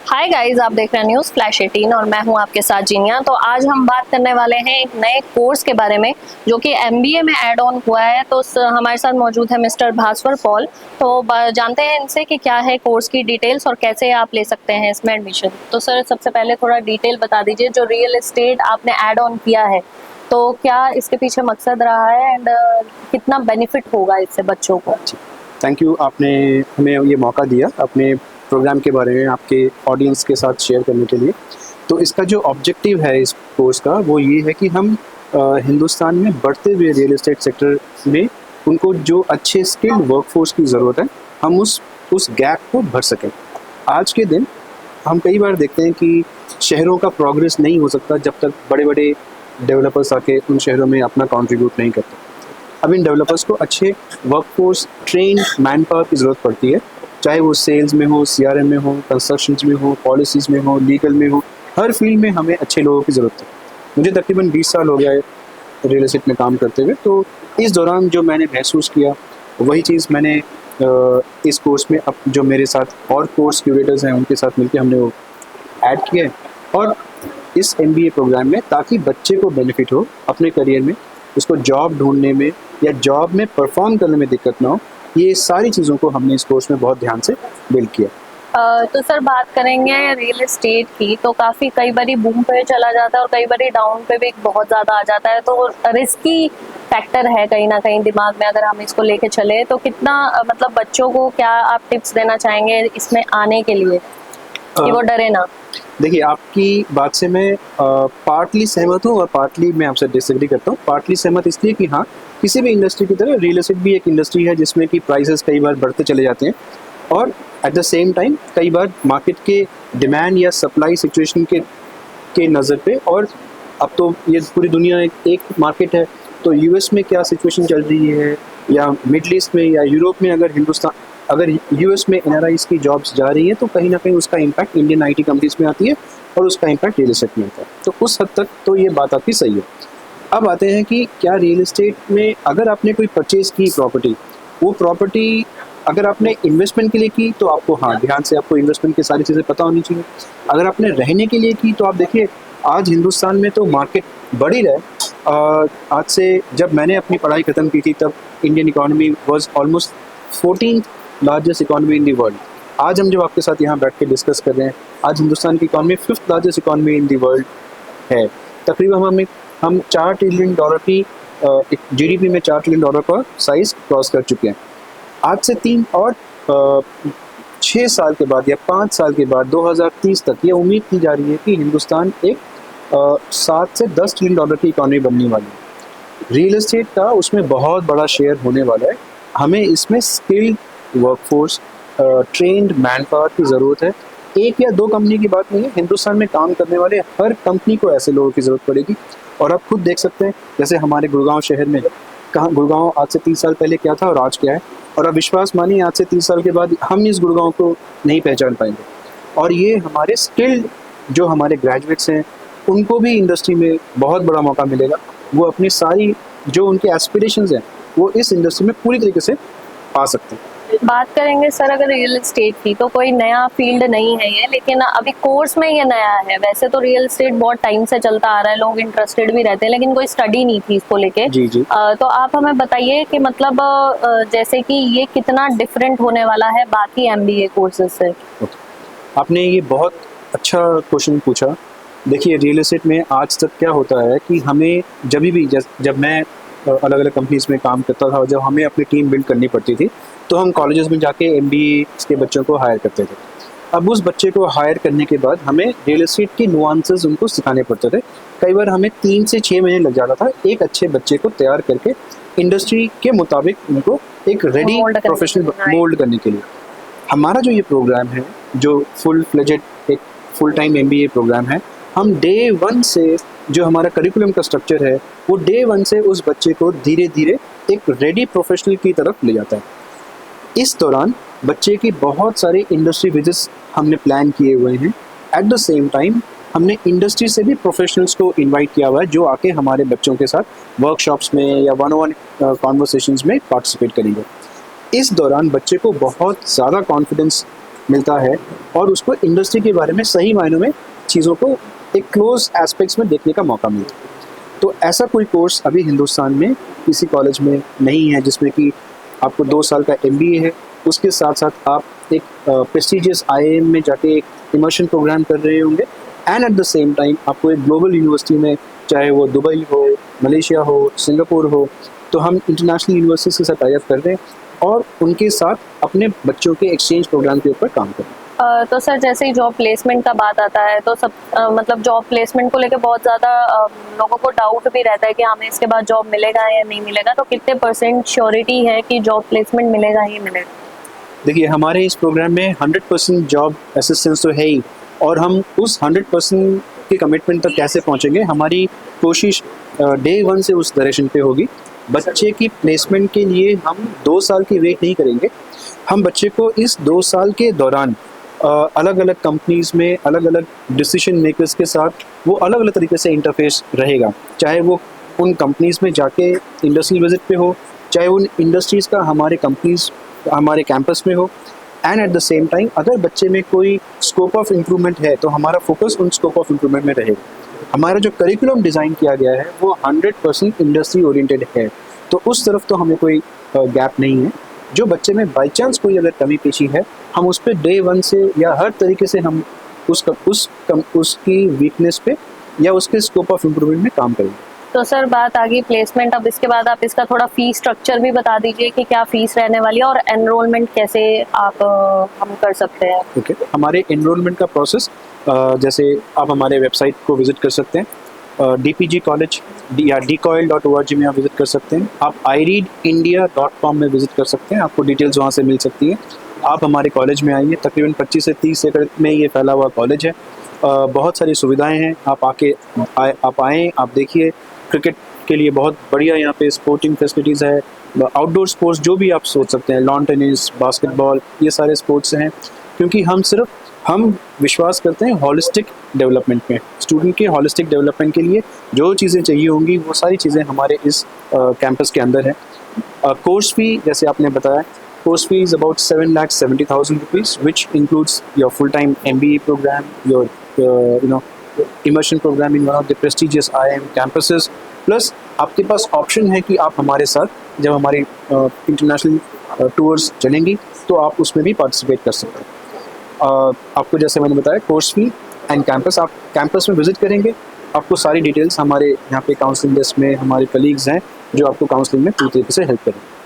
Hi guys, आप देख रहे हैं न्यूज़ फ्लैश 18 और मैं हूं आपके साथ जीनिया। तो आज हम बात करने वाले हैं एक नए कोर्स के बारे में जो कि एमबीए में ऐड ऑन हुआ है। तो हमारे साथ मौजूद है मिस्टर भास्वर पॉल। तो जानते हैं इनसे कि क्या है कोर्स की डिटेल्स और कैसे आप ले सकते हैं इसमें एडमिशन। तो सर, सबसे पहले थोड़ा डिटेल बता दीजिए, जो रियल एस्टेट आपने ऐड ऑन किया है तो क्या इसके पीछे मकसद रहा है एंड कितना बेनिफिट होगा इससे बच्चों को। थैंक यू, आपने हमें ये मौका दिया अपने प्रोग्राम के बारे में आपके ऑडियंस के साथ शेयर करने के लिए। तो इसका जो ऑब्जेक्टिव है इस कोर्स का वो ये है कि हम हिंदुस्तान में बढ़ते हुए रियल एस्टेट सेक्टर में उनको जो अच्छे स्किल्ड वर्कफोर्स की ज़रूरत है, हम उस गैप को भर सकें। आज के दिन हम कई बार देखते हैं कि शहरों का प्रोग्रेस नहीं हो सकता जब तक बड़े बड़े डेवलपर्स आके उन शहरों में अपना कंट्रीब्यूट नहीं करते। अब इन डेवलपर्स को अच्छे वर्कफोर्स, ट्रेन मैन पावर की ज़रूरत पड़ती है, चाहे वो सेल्स में हो, सीआरएम में हो, कंस्ट्रक्शन में हो, पॉलिसीज़ में हो, लीगल में हो, हर फील्ड में हमें अच्छे लोगों की ज़रूरत है। मुझे तकरीबन 20 साल हो गया है रियल एस्टेट में काम करते हुए। तो इस दौरान जो मैंने महसूस किया वही चीज़ मैंने इस कोर्स में अब जो मेरे साथ और कोर्स क्यूरेटर्स हैं उनके साथ मिलकर हमने वो ऐड किया है और इस एमबीए प्रोग्राम में, ताकि बच्चे को बेनिफिट हो अपने करियर में, उसको जॉब ढूंढने में या जॉब में परफॉर्म करने में दिक्कत ना हो। ये सारी चीज़ों को हमने इस कोर्स में बहुत ध्यान से बिल्ड किया। तो सर, बात करेंगे रियल एस्टेट की, तो काफ़ी कई बारी बूम पे चला जाता है और कई बारी डाउन पे भी बहुत ज़्यादा आ जाता है। तो रिस्की फैक्टर है कहीं ना कहीं दिमाग में। अगर हम इसको लेके चले तो कितना मतलब बच्चों को क्या आप टिप्स देना चाहेंगे इसमें आने के लिए कि वो डरे ना। देखिए, आपकी बात से मैं पार्टली सहमत हूँ और पार्टली मैं आपसे डिसएग्री करता हूँ। पार्टली सहमत इसलिए कि हाँ, किसी भी इंडस्ट्री की तरह रियल एस्टेट भी एक इंडस्ट्री है जिसमें कि प्राइसेस कई बार बढ़ते चले जाते हैं और एट द सेम टाइम कई बार मार्केट के डिमांड या सप्लाई सिचुएशन के नज़र पे, और अब तो ये पूरी दुनिया एक मार्केट है, तो यूएस में क्या सिचुएशन चल रही है या मिडल ईस्ट में या यूरोप में, अगर यूएस में एनआरआईज की जॉब्स जा रही है तो कहीं ना कहीं उसका इम्पैक्ट इंडियन आईटी कंपनीज में आती है और उसका इम्पैक्ट रियल एस्टेट में आता है। तो उस हद तक तो ये बात आपकी सही है। अब आते हैं कि क्या रियल एस्टेट में अगर आपने कोई परचेज़ की प्रॉपर्टी, वो प्रॉपर्टी अगर आपने इन्वेस्टमेंट के लिए की तो आपको ध्यान से आपको इन्वेस्टमेंट की सारी चीज़ें पता होनी चाहिए। अगर आपने रहने के लिए की तो आप देखिए, आज हिंदुस्तान में तो मार्केट बढ़ ही रहा है। आज से जब मैंने अपनी पढ़ाई ख़त्म की थी तब Indian economy was almost 14th largest economy in the world. आज हम जब आपके साथ यहाँ बैठ के डिस्कस कर रहे हैं, आज हिंदुस्तान की economy 5th largest economy in the world है। तकरीबन हम $4 ट्रिलियन की जीडीपी में $4 ट्रिलियन का साइज क्रॉस कर चुके हैं। आज से 6 साल के बाद या 5 साल के बाद 2030 तक ये उम्मीद की जा रही है कि हिंदुस्तान एक 7 से 10 ट्रिलियन डॉलर की इकॉनमी बनने वाली है। रियल एस्टेट का उसमें बहुत बड़ा शेयर होने वाला है। हमें इसमें skilled workforce, trend man power की ज़रूरत है। एक या दो कंपनी की बात नहीं है, हिंदुस्तान में काम करने वाले हर कंपनी को ऐसे लोगों की ज़रूरत पड़ेगी। और आप खुद देख सकते हैं, जैसे हमारे गुड़गांव शहर में, गुड़गांव आज से 30 साल पहले क्या था और आज क्या है, और अब विश्वास मानिए आज से 30 साल के बाद हम इस गुड़गांव को नहीं पहचान पाएंगे। और ये हमारे स्किल्ड जो हमारे ग्रेजुएट्स हैं उनको भी इंडस्ट्री में बहुत बड़ा मौका मिलेगा। वो अपनी सारी जो उनके एस्पिरेशंस हैं वो इस इंडस्ट्री में पूरी तरीके से पा सकते हैं। बात करेंगे सर अगर रियल एस्टेट की, तो कोई नया फील्ड नहीं है ये, लेकिन अभी कोर्स में ये नया है। वैसे तो रियल एस्टेट बहुत टाइम से चलता आ रहा है, लोग इंटरेस्टेड भी रहते हैं, लेकिन कोई स्टडी नहीं थी इसको लेके। जी जी। तो आप हमें बताइए कि मतलब जैसे कि ये कितना डिफरेंट होने वाला है बाकी एमबीए कोर्सेज से। आपने ये बहुत अच्छा क्वेश्चन पूछा। देखिए, रियल एस्टेट में आज तक क्या होता है कि हमें जब मैं अलग अलग कंपनीज में काम करता था और जब हमें अपनी टीम बिल्ड करनी पड़ती थी तो हम कॉलेजेस में जाके एमबीए के बच्चों को हायर करते थे। अब उस बच्चे को हायर करने के बाद हमें रियल एस्टेट के नुआंसेस उनको सिखाने पड़ते थे। कई बार हमें 3 से 6 महीने लग जाता था एक अच्छे बच्चे को तैयार करके इंडस्ट्री के मुताबिक उनको एक रेडी प्रोफेशनल मोल्ड करने के लिए। हमारा जो ये प्रोग्राम है, जो फुल फ्लेजेड एक फुल टाइम एमबीए प्रोग्राम है, हम डे 1 से जो हमारा करिकुलम का स्ट्रक्चर है वो डे 1 से उस बच्चे को धीरे धीरे एक रेडी प्रोफेशनल की तरफ ले जाता है। इस दौरान बच्चे की बहुत सारी इंडस्ट्री विजिट्स हमने प्लान किए हुए हैं। एट द सेम टाइम हमने इंडस्ट्री से भी प्रोफेशनल्स को इनवाइट किया हुआ है जो आके हमारे बच्चों के साथ वर्कशॉप्स में या 1-on-1 कॉन्वर्सेशंस में पार्टिसिपेट करेंगे। इस दौरान बच्चे को बहुत ज़्यादा कॉन्फिडेंस मिलता है और उसको इंडस्ट्री के बारे में सही मायनों में चीज़ों को एक क्लोज एस्पेक्ट्स में देखने का मौका मिलता है। तो ऐसा कोई कोर्स अभी हिंदुस्तान में किसी कॉलेज में नहीं है जिसमें कि आपको 2 साल का MBA है, उसके साथ साथ आप एक प्रेस्टिजियस IIM में जाके एक इमर्शन प्रोग्राम कर रहे होंगे and at the same time आपको एक ग्लोबल यूनिवर्सिटी में, चाहे वो दुबई हो, मलेशिया हो, सिंगापुर हो, तो हम इंटरनेशनल यूनिवर्सिटीज़ के साथ टाई अप कर रहे हैं और उनके साथ अपने बच्चों के एक्सचेंज प्रोग्राम के ऊपर काम कर रहे हैं। तो सर जैसे ही जॉब प्लेसमेंट का बात आता है तो सब मतलब जॉब प्लेसमेंट को लेकर बहुत ज़्यादा लोगों को डाउट भी रहता है कि हमें इसके बाद जॉब मिलेगा या नहीं मिलेगा, तो कितने % श्योरिटी है कि जॉब प्लेसमेंट मिलेगा ही मिलेगा? देखिए, हमारे इस प्रोग्राम में 100% जॉब असिस्टेंस तो है ही, और हम उस 100% के कमिटमेंट तक कैसे पहुंचेंगे, हमारी कोशिश डे 1 से उस डायरेक्शन पे होगी। बच्चे की प्लेसमेंट के लिए हम 2 साल की वेट नहीं करेंगे, हम बच्चे को इस 2 साल के दौरान अलग अलग कंपनीज़ में अलग अलग डिसीजन मेकर्स के साथ वो अलग अलग तरीके से इंटरफेस रहेगा, चाहे वो उन कंपनीज़ में जाके इंडस्ट्रियल विजिट पे हो, चाहे उन इंडस्ट्रीज़ का हमारे कंपनीज़ हमारे कैंपस में हो, and at the same time अगर बच्चे में कोई स्कोप ऑफ इम्प्रूवमेंट है तो हमारा फोकस उन स्कोप ऑफ इम्प्रूवमेंट में रहेगा। हमारा जो करिकुलम डिज़ाइन किया गया है वो 100% इंडस्ट्री ओरिएंटेड है, तो उस तरफ तो हमें कोई गैप नहीं है। जो बच्चे में बाई चांस कोई अगर कमी पेशी है, हम उस पर डे 1 से या हर तरीके से हम उसकी वीकनेस पे या उसके स्कोप ऑफ इम्प्रूवमेंट में काम करेंगे। तो सर बात आ गई प्लेसमेंट, अब इसके बाद आप इसका थोड़ा फीस स्ट्रक्चर भी बता दीजिए कि क्या फीस रहने वाली है और एनरोलमेंट कैसे आप हम कर सकते हैं? ओके, हमारे एनरोलमेंट का प्रोसेस जैसे आप हमारे वेबसाइट को विजिट कर सकते हैं, DPG कॉलेज या dcoil.org में आप विजिट कर सकते हैं, आप ireadindia.com में विजिट कर सकते हैं, आपको डिटेल्स वहाँ से मिल सकती है। आप हमारे कॉलेज में आइए, तकरीबन 25 से 30 एकड़ में ये फैला हुआ कॉलेज है, बहुत सारी सुविधाएं हैं, आप आएँ, आप देखिए। क्रिकेट के लिए बहुत बढ़िया यहाँ पे स्पोर्टिंग फैसिलिटीज़ है, आउटडोर स्पोर्ट्स जो भी आप सोच सकते हैं, लॉन टेनिस, बास्केटबॉल, ये सारे स्पोर्ट्स हैं, क्योंकि हम विश्वास करते हैं हॉलिस्टिक डेवलपमेंट में। स्टूडेंट के हॉलिस्टिक डेवलपमेंट के लिए जो चीज़ें चाहिए होंगी वो सारी चीज़ें हमारे इस कैंपस के अंदर है। कोर्स फी जैसे आपने बताया, course fee is about 7,70,000 rupees, which includes your full time MBA programme, your immersion program in one of the prestigious IIM campuses, plus आपके पास ऑप्शन है कि आप हमारे साथ जब हमारी इंटरनेशनल टूर्स चलेंगी तो आप उसमें भी पार्टिसिपेट कर सकते हैं। आपको जैसे मैंने बताया कोर्स फी एंड कैंपस, आप कैंपस में विजिट करेंगे, आपको सारी डिटेल्स हमारे यहाँ पे काउंसलिंग डेस्क में हमारे कलीग्स हैं जो आपको काउंसलिंग में पूरी तरीके से हेल्प करेंगे।